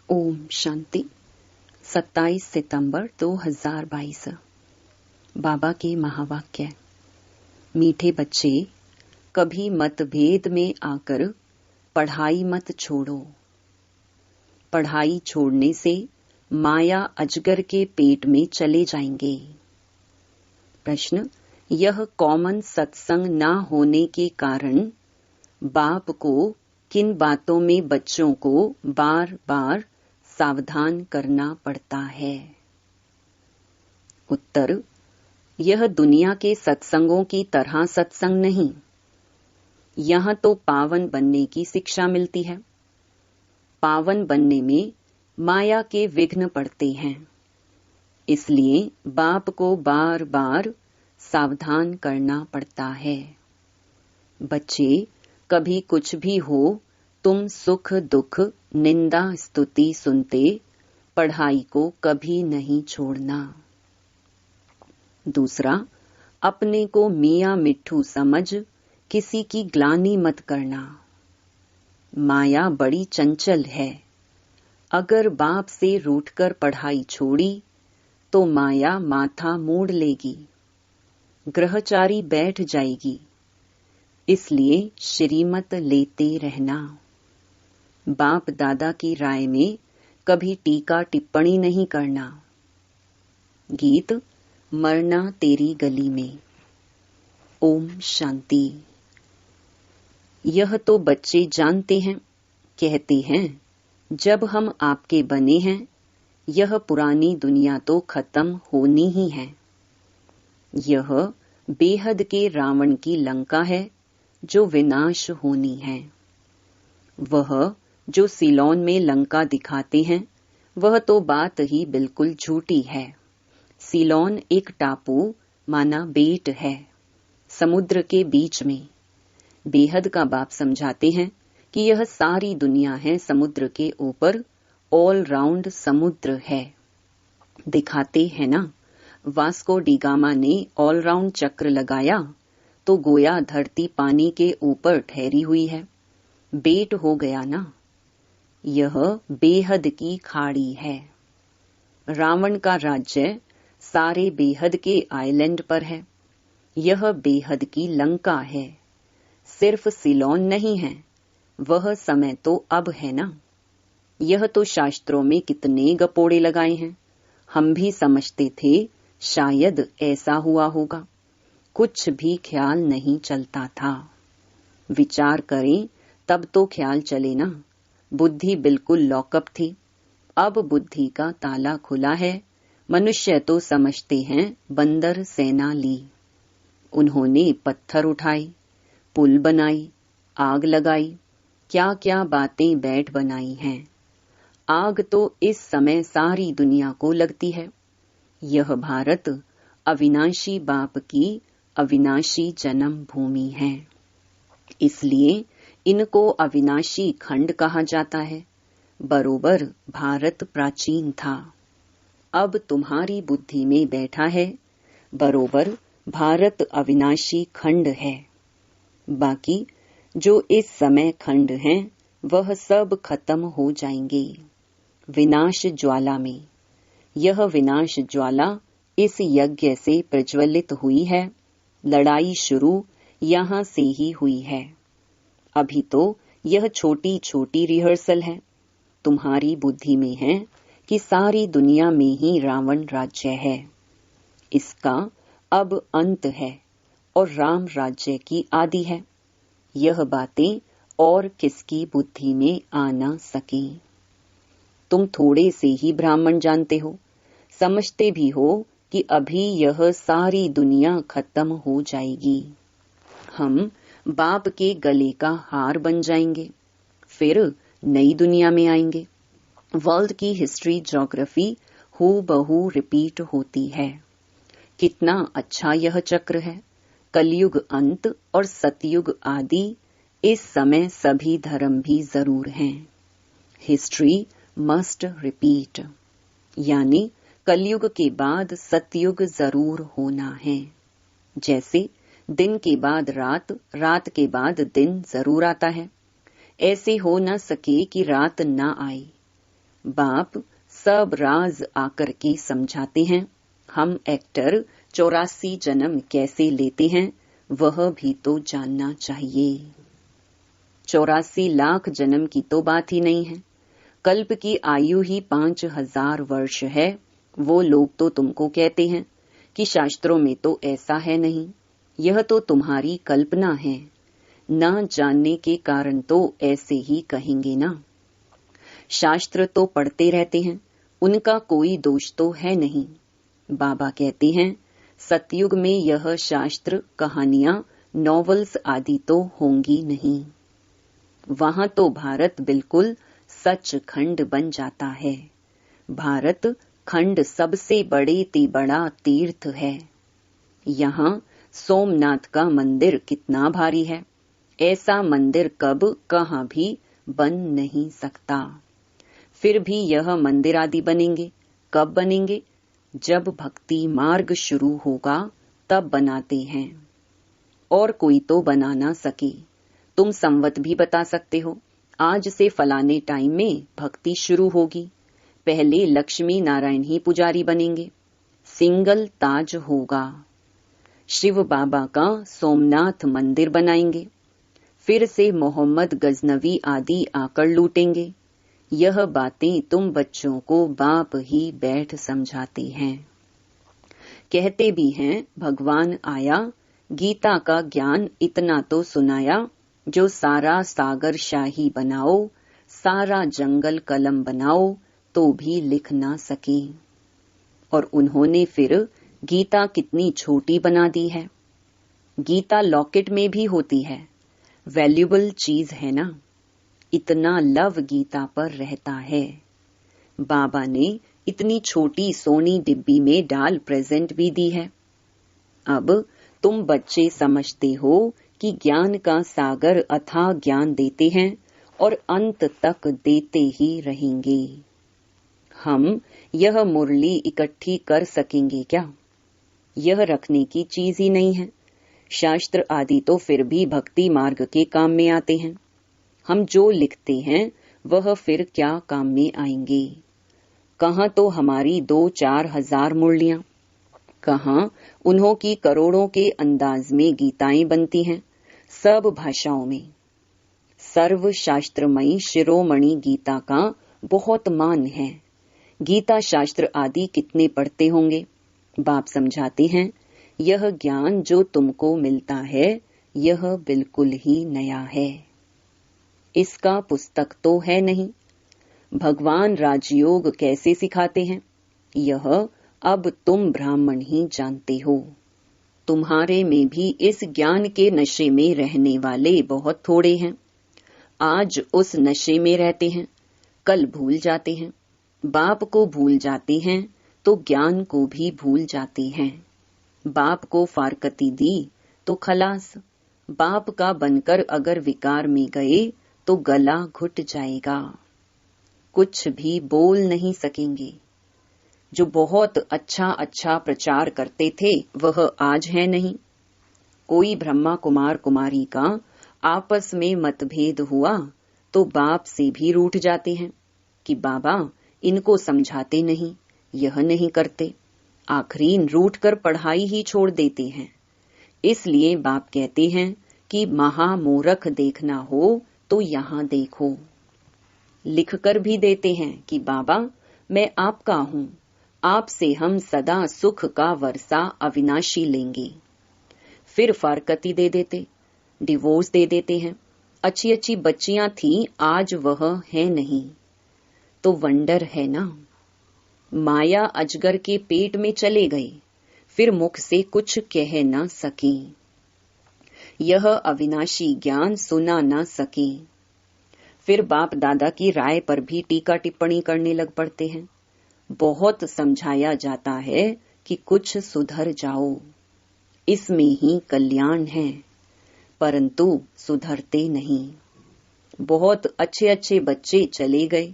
ओम शांति। 27 सितंबर 2022। बाबा के महावाक्य। मीठे बच्चे, कभी मतभेद में आकर पढ़ाई मत छोड़ो। पढ़ाई छोड़ने से माया अजगर के पेट में चले जाएंगे। प्रश्न: यह कॉमन सत्संग ना होने के कारण बाप को किन बातों में बच्चों को बार बार सावधान करना पड़ता है? उत्तर: यह दुनिया के सत्संगों की तरह सत्संग नहीं। यहाँ तो पावन बनने की शिक्षा मिलती है। पावन बनने में माया के विघ्न पड़ते हैं, इसलिए बाप को बार बार सावधान करना पड़ता है। बच्चे, कभी कुछ भी हो, तुम सुख दुख निंदा स्तुति सुनते पढ़ाई को कभी नहीं छोड़ना। दूसरा, अपने को मियाँ मिट्ठू समझ किसी की ग्लानि मत करना। माया बड़ी चंचल है। अगर बाप से रूठकर पढ़ाई छोड़ी तो माया माथा मोड़ लेगी, ग्रहचारी बैठ जाएगी। इसलिए श्रीमत लेते रहना। बाप दादा की राय में कभी टीका टिप्पणी नहीं करना। गीत मरना तेरी गली में। ओम शांति। यह तो बच्चे जानते हैं, कहते हैं जब हम आपके बने हैं, यह पुरानी दुनिया तो खत्म होनी ही है। यह बेहद के रावण की लंका है जो विनाश होनी है। वह जो सीलोन में लंका दिखाते हैं, वह तो बात ही बिल्कुल झूठी है। सीलोन एक टापू माना बेट है, समुद्र के बीच में। बेहद का बाप समझाते हैं कि यह सारी दुनिया है समुद्र के ऊपर, ऑल राउंड समुद्र है। दिखाते हैं ना, वास्को डी गामा ने ऑल राउंड चक्र लगाया तो गोया धरती पानी के ऊपर ठहरी हुई है। बेट हो गया ना। यह बेहद की खाड़ी है। रावण का राज्य सारे बेहद के आइलैंड पर है। यह बेहद की लंका है। सिर्फ सिलोन नहीं है, वह समय तो अब है ना। यह तो शास्त्रों में कितने गपोड़े लगाए हैं। हम भी समझते थे शायद ऐसा हुआ होगा, कुछ भी ख्याल नहीं चलता था। विचार करें तब तो ख्याल चले ना। बुद्धि बिल्कुल लॉकअप थी, अब बुद्धि का ताला खुला है। मनुष्य तो समझते हैं बंदर सेना ली। उन्होंने पत्थर उठाए, पुल बनाई, आग लगाई, क्या क्या बातें बैठ बनाई हैं। आग तो इस समय सारी दुनिया को लगती है। यह भारत अविनाशी बाप की अविनाशी जन्म भूमि है, इसलिए इनको अविनाशी खंड कहा जाता है। बरोबर भारत प्राचीन था, अब तुम्हारी बुद्धि में बैठा है। बरोबर भारत अविनाशी खंड है। बाकी जो इस समय खंड हैं, वह सब खत्म हो जाएंगे विनाश ज्वाला में। यह विनाश ज्वाला इस यज्ञ से प्रज्वलित हुई है। लड़ाई शुरू यहाँ से ही हुई है। अभी तो यह छोटी छोटी रिहर्सल है। तुम्हारी बुद्धि में है कि सारी दुनिया में ही रावण राज्य है, इसका अब अंत है और राम राज्य की आदि है। यह बातें और किसकी बुद्धि में आ न सके। तुम थोड़े से ही ब्राह्मण जानते हो, समझते भी हो कि अभी यह सारी दुनिया खत्म हो जाएगी। हम बाप के गले का हार बन जाएंगे, फिर नई दुनिया में आएंगे। वर्ल्ड की हिस्ट्री ज्योग्राफी हूबहू रिपीट होती है। कितना अच्छा यह चक्र है। कलयुग अंत और सतयुग आदि, इस समय सभी धर्म भी जरूर हैं। हिस्ट्री मस्ट रिपीट, यानी कलयुग के बाद सतयुग जरूर होना है। जैसे दिन के बाद रात, रात के बाद दिन जरूर आता है। ऐसे हो न सके कि रात ना आए। बाप सब राज आकर के समझाते हैं। हम एक्टर 84 जन्म कैसे लेते हैं वह भी तो जानना चाहिए। 84 लाख जन्म की तो बात ही नहीं है। कल्प की आयु ही 5000 वर्ष है। वो लोग तो तुमको कहते हैं कि शास्त्रों में तो ऐसा है नहीं, यह तो तुम्हारी कल्पना है। ना जानने के कारण तो ऐसे ही कहेंगे ना। शास्त्र तो पढ़ते रहते हैं, उनका कोई दोष तो है नहीं। बाबा कहते हैं सतयुग में यह शास्त्र, कहानियां, नॉवेल्स आदि तो होंगी नहीं। वहां तो भारत बिल्कुल सचखंड बन जाता है। भारत खंड सबसे बड़े ते बड़ा तीर्थ है। यहाँ सोमनाथ का मंदिर कितना भारी है, ऐसा मंदिर कब कहाँ भी बन नहीं सकता। फिर भी यह मंदिर आदि बनेंगे, कब बनेंगे? जब भक्ति मार्ग शुरू होगा तब बनाते हैं, और कोई तो बना ना सके। तुम संवत भी बता सकते हो, आज से फलाने टाइम में भक्ति शुरू होगी, पहले लक्ष्मी नारायण ही पुजारी बनेंगे, सिंगल ताज होगा, शिव बाबा का सोमनाथ मंदिर बनाएंगे, फिर से मोहम्मद गजनवी आदि आकर लूटेंगे। यह बातें तुम बच्चों को बाप ही बैठ समझाते हैं। कहते भी हैं भगवान आया, गीता का ज्ञान इतना तो सुनाया, जो सारा सागर शाही बनाओ, सारा जंगल कलम बनाओ तो भी लिख ना सके। और उन्होंने फिर गीता कितनी छोटी बना दी है। गीता लॉकेट में भी होती है, वैल्यूबल चीज है ना। इतना लव गीता पर रहता है। बाबा ने इतनी छोटी सोनी डिब्बी में डाल प्रेजेंट भी दी है। अब तुम बच्चे समझते हो कि ज्ञान का सागर अथाह ज्ञान देते हैं और अंत तक देते ही रहेंगे। हम यह मुरली इकट्ठी कर सकेंगे क्या? यह रखने की चीज ही नहीं है। शास्त्र आदि तो फिर भी भक्ति मार्ग के काम में आते हैं। हम जो लिखते हैं वह फिर क्या काम में आएंगे? कहाँ तो हमारी 2-4 हजार मुरलियां, कहाँ उन्हों की करोड़ों के अंदाज में गीताएं बनती हैं, सब भाषाओं में। सर्व शास्त्रमयी शिरोमणि गीता का बहुत मान है। गीता शास्त्र आदि कितने पढ़ते होंगे? बाप समझाते हैं यह ज्ञान जो तुमको मिलता है यह बिल्कुल ही नया है, इसका पुस्तक तो है नहीं। भगवान राजयोग कैसे सिखाते हैं यह अब तुम ब्राह्मण ही जानते हो। तुम्हारे में भी इस ज्ञान के नशे में रहने वाले बहुत थोड़े हैं। आज उस नशे में रहते हैं, कल भूल जाते हैं। बाप को भूल जाते हैं तो ज्ञान को भी भूल जाते हैं। बाप को फारकती दी तो खलास। बाप का बनकर अगर विकार में गए तो गला घुट जाएगा, कुछ भी बोल नहीं सकेंगे। जो बहुत अच्छा प्रचार करते थे वह आज है नहीं। कोई ब्रह्मा कुमार कुमारी का आपस में मतभेद हुआ तो बाप से भी रूठ जाते हैं कि बाबा इनको समझाते नहीं, यह नहीं करते। आखरीन रूठ कर पढ़ाई ही छोड़ देते हैं। इसलिए बाप कहते हैं कि महामूर्ख देखना हो तो यहाँ देखो। लिखकर भी देते हैं कि बाबा मैं आपका हूँ, आपसे हम सदा सुख का वर्षा अविनाशी लेंगे। फिर फारकती दे देते, डिवोर्स दे देते हैं। अच्छी अच्छी बच्चियां थी, आज वह है नहीं। तो वंडर है ना। माया अजगर के पेट में चले गए, फिर मुख से कुछ कह न सके। यह अविनाशी ज्ञान सुना न सके। फिर बाप दादा की राय पर भी टीका टिप्पणी करने लग पड़ते हैं। बहुत समझाया जाता है कि कुछ सुधर जाओ, इसमें ही कल्याण है, परंतु सुधरते नहीं। बहुत अच्छे बच्चे चले गए,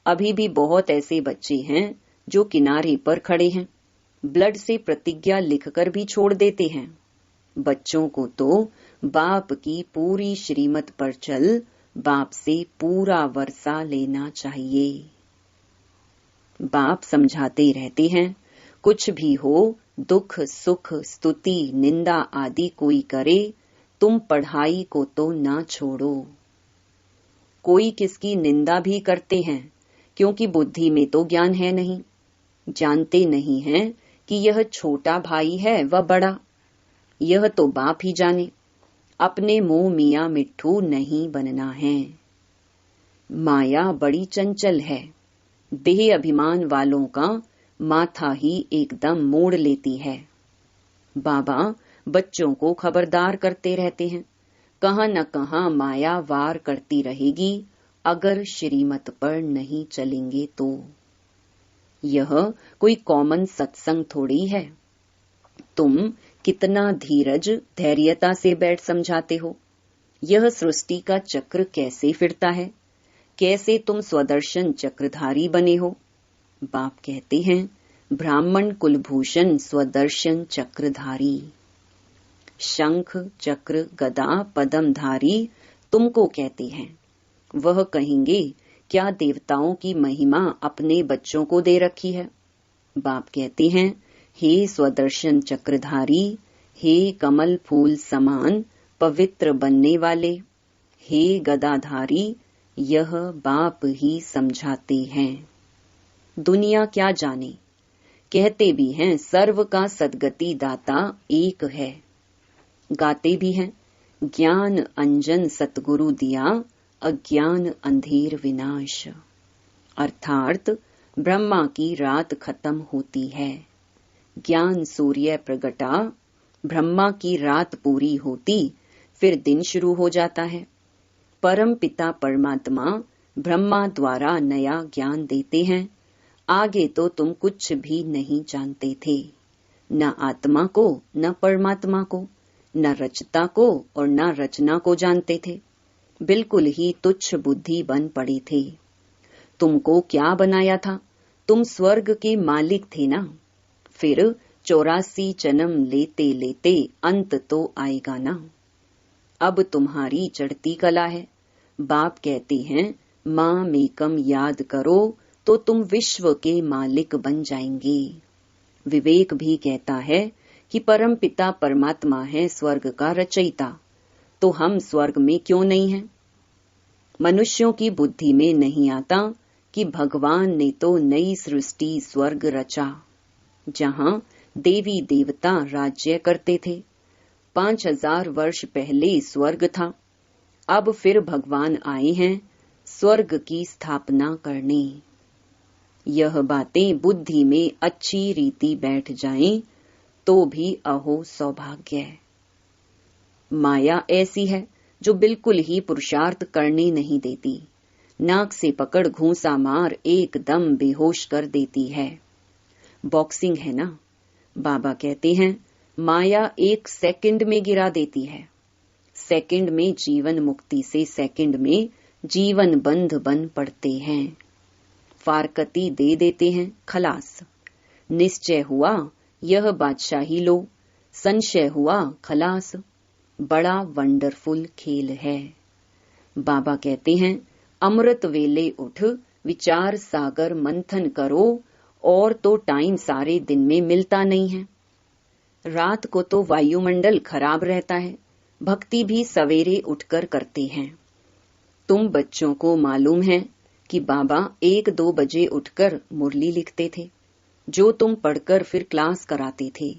अभी भी बहुत ऐसे बच्चे हैं जो किनारे पर खड़े हैं, ब्लड से प्रतिज्ञा लिखकर भी छोड़ देते हैं। बच्चों को तो बाप की पूरी श्रीमत पर चल बाप से पूरा वर्षा लेना चाहिए। बाप समझाते रहते हैं, कुछ भी हो, दुख सुख स्तुति निंदा आदि कोई करे, तुम पढ़ाई को तो ना छोड़ो। कोई किसकी निंदा भी करते हैं, क्योंकि बुद्धि में तो ज्ञान है नहीं, जानते नहीं हैं कि यह छोटा भाई है व बड़ा, यह तो बाप ही जाने। अपने मुंह मियाँ मिट्ठू नहीं बनना है। माया बड़ी चंचल है, देह अभिमान वालों का माथा ही एकदम मोड़ लेती है। बाबा बच्चों को खबरदार करते रहते हैं, कहां न कहां माया वार करती रहेगी अगर श्रीमत पर नहीं चलेंगे तो। यह कोई कॉमन सत्संग थोड़ी है। तुम कितना धीरज धैर्यता से बैठ समझाते हो। यह सृष्टि का चक्र कैसे फिरता है, कैसे तुम स्वदर्शन चक्रधारी बने हो। बाप कहते हैं, ब्राह्मण कुलभूषण स्वदर्शन चक्रधारी। शंख चक्र गदा पद्मधारी तुमको कहते हैं। वह कहेंगे, क्या देवताओं की महिमा अपने बच्चों को दे रखी है। बाप कहते हैं, हे स्वदर्शन चक्रधारी, हे कमल फूल समान पवित्र बनने वाले, हे गदाधारी, यह बाप ही समझाते हैं। दुनिया क्या जाने, कहते भी हैं सर्व का सद्गति दाता एक है। गाते भी हैं, ज्ञान अंजन सतगुरु दिया, अज्ञान अंधेर विनाश। अर्थात ब्रह्मा की रात खत्म होती है, ज्ञान सूर्य प्रगटा, ब्रह्मा की रात पूरी होती, फिर दिन शुरू हो जाता है। परम पिता परमात्मा ब्रह्मा द्वारा नया ज्ञान देते हैं। आगे तो तुम कुछ भी नहीं जानते थे, न आत्मा को न परमात्मा को, न रचता को और न रचना को जानते थे। बिल्कुल ही तुच्छ बुद्धि बन पड़े थे। तुमको क्या बनाया था, तुम स्वर्ग के मालिक थे ना। फिर 84 जन्म लेते लेते अंत तो आएगा ना। अब तुम्हारी चढ़ती कला है। बाप कहते हैं, माँ मेकम याद करो तो तुम विश्व के मालिक बन जाएंगे। विवेक भी कहता है कि परम पिता परमात्मा है स्वर्ग का रचयिता, तो हम स्वर्ग में क्यों नहीं हैं? मनुष्यों की बुद्धि में नहीं आता कि भगवान ने तो नई सृष्टि स्वर्ग रचा, जहां देवी देवता राज्य करते थे। 5000 वर्ष पहले स्वर्ग था, अब फिर भगवान आए हैं स्वर्ग की स्थापना करने। यह बातें बुद्धि में अच्छी रीति बैठ जाएं तो भी अहो सौभाग्य। माया ऐसी है जो बिल्कुल ही पुरुषार्थ करने नहीं देती, नाक से पकड़ घूंसा मार एकदम बेहोश कर देती है। बॉक्सिंग है ना। बाबा कहते हैं, माया 1 सेकंड में गिरा देती है। सेकंड में जीवन मुक्ति से सेकंड में जीवन बंध बन पड़ते हैं। फारकती दे देते हैं, खलास। निश्चय हुआ यह बादशाही लो, संशय हुआ खलास। बड़ा वंडरफुल खेल है। बाबा कहते हैं, अमृत वेले उठ विचार सागर मंथन करो, और तो टाइम सारे दिन में मिलता नहीं है। रात को तो वायुमंडल खराब रहता है, भक्ति भी सवेरे उठकर करते हैं। तुम बच्चों को मालूम है कि बाबा 1-2 बजे उठकर मुरली लिखते थे, जो तुम पढ़कर फिर क्लास कराते थे।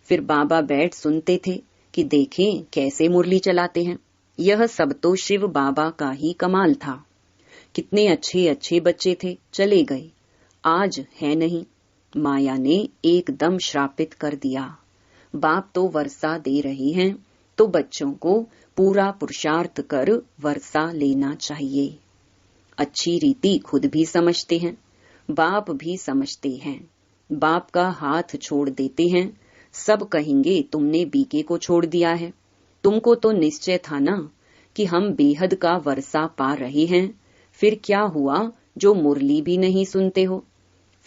फिर बाबा बैठ सुनते थे कि देखें कैसे मुरली चलाते हैं। यह सब तो शिव बाबा का ही कमाल था। कितने अच्छे अच्छे बच्चे थे, चले गए, आज है नहीं। माया ने एकदम श्रापित कर दिया। बाप तो वर्षा दे रहे हैं, तो बच्चों को पूरा पुरुषार्थ कर वर्षा लेना चाहिए। अच्छी रीति खुद भी समझते हैं, बाप भी समझते हैं। बाप का हाथ छोड़ देते हैं, सब कहेंगे तुमने बीके को छोड़ दिया है। तुमको तो निश्चय था ना कि हम बेहद का वर्षा पा रहे हैं, फिर क्या हुआ जो मुरली भी नहीं सुनते हो?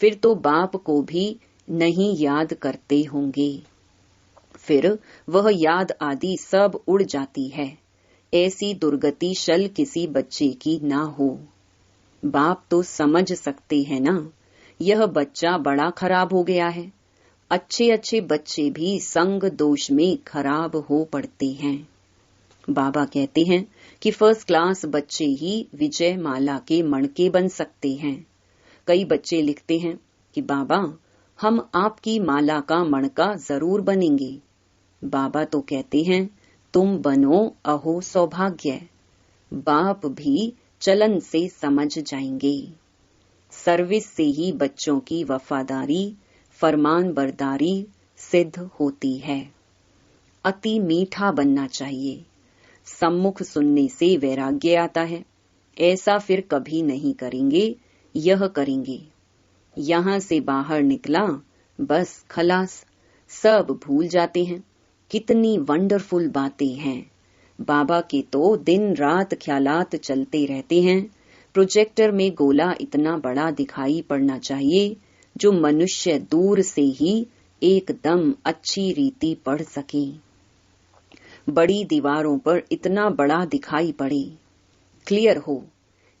फिर तो बाप को भी नहीं याद करते होंगे, फिर वह याद आदि सब उड़ जाती है। ऐसी दुर्गति शल किसी बच्चे की ना हो। बाप तो समझ सकते हैं ना यह बच्चा बड़ा खराब हो गया है। अच्छे अच्छे बच्चे भी संग दोष में खराब हो पड़ते हैं। बाबा कहते हैं कि फर्स्ट क्लास बच्चे ही विजय माला के मणके बन सकते हैं। कई बच्चे लिखते हैं कि बाबा, हम आपकी माला का मणका जरूर बनेंगे। बाबा तो कहते हैं, तुम बनो अहो सौभाग्य। बाप भी चलन से समझ जाएंगे। सर्विस से ही बच्चों की वफादारी, फरमान बरदारी सिद्ध होती है। अति मीठा बनना चाहिए। सम्मुख सुनने से वैराग्य आता है। ऐसा फिर कभी नहीं करेंगे, यह करेंगे। यहाँ से बाहर निकला, बस खलास, सब भूल जाते हैं। कितनी वंडरफुल बातें हैं। बाबा के तो दिन रात ख्यालात चलते रहते हैं। प्रोजेक्टर में गोला इतना बड़ा दिखाई पड़ना चाहिए जो मनुष्य दूर से ही एकदम अच्छी रीति पढ़ सके। बड़ी दीवारों पर इतना बड़ा दिखाई पड़े, क्लियर हो।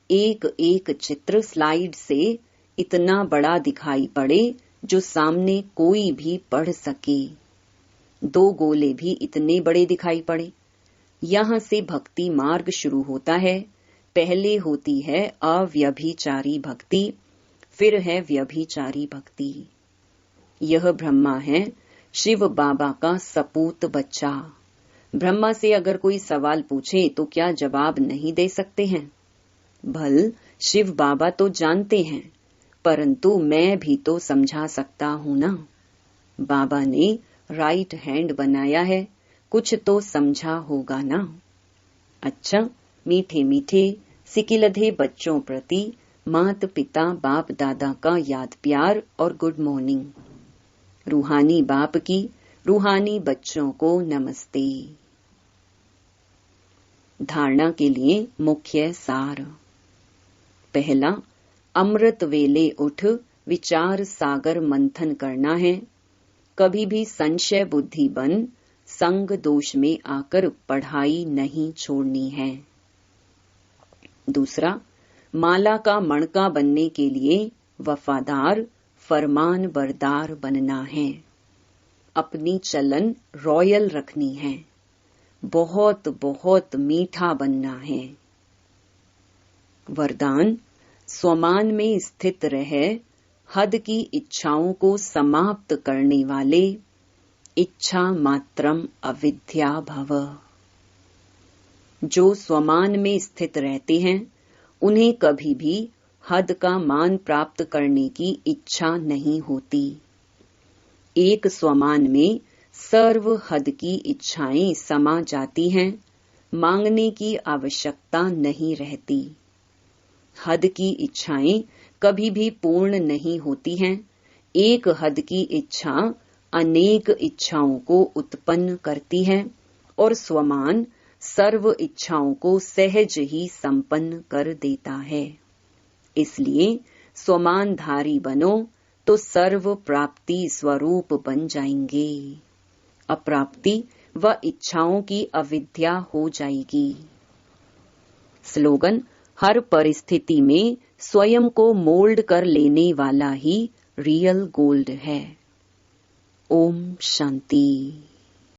एक एक चित्र स्लाइड से इतना बड़ा दिखाई पड़े जो सामने कोई भी पढ़ सके। 2 गोले भी इतने बड़े दिखाई पड़े। यहाँ से भक्ति मार्ग शुरू होता है। पहले होती है अव्यभिचारी भक्ति, फिर है व्यभिचारी भक्ति। यह ब्रह्मा है, शिव बाबा का सपूत बच्चा। ब्रह्मा से अगर कोई सवाल पूछे तो क्या जवाब नहीं दे सकते हैं? भल शिव बाबा तो जानते हैं, परंतु मैं भी तो समझा सकता हूँ ना। बाबा ने राइट हैंड बनाया है, कुछ तो समझा होगा ना। अच्छा, मीठे मीठे सिकिलधे बच्चों प्रति मात पिता बाप दादा का याद प्यार और गुड मॉर्निंग। रूहानी बाप की रूहानी बच्चों को नमस्ते। धारणा के लिए मुख्य सार। पहला, अमृत वेले उठ विचार सागर मंथन करना है। कभी भी संशय बुद्धि बन संग दोष में आकर पढ़ाई नहीं छोड़नी है। दूसरा, माला का मणका बनने के लिए वफादार फरमान बरदार बनना है। अपनी चलन रॉयल रखनी है। बहुत बहुत मीठा बनना है। वरदान, स्वमान में स्थित रहे हद की इच्छाओं को समाप्त करने वाले इच्छा मात्रम अविद्या भव। जो स्वमान में स्थित रहते हैं उन्हें कभी भी हद का मान प्राप्त करने की इच्छा नहीं होती। एक स्वमान में सर्व हद की इच्छाएं समा जाती हैं, मांगने की आवश्यकता नहीं रहती। हद की इच्छाएं कभी भी पूर्ण नहीं होती हैं। एक हद की इच्छा अनेक इच्छाओं को उत्पन्न करती है और स्वमान सर्व इच्छाओं को सहज ही संपन्न कर देता है। इसलिए स्वमानधारी बनो तो सर्व प्राप्ति स्वरूप बन जाएंगे। अप्राप्ति व इच्छाओं की अविद्या हो जाएगी। स्लोगन, हर परिस्थिति में स्वयं को मोल्ड कर लेने वाला ही रियल गोल्ड है। ओम शांति।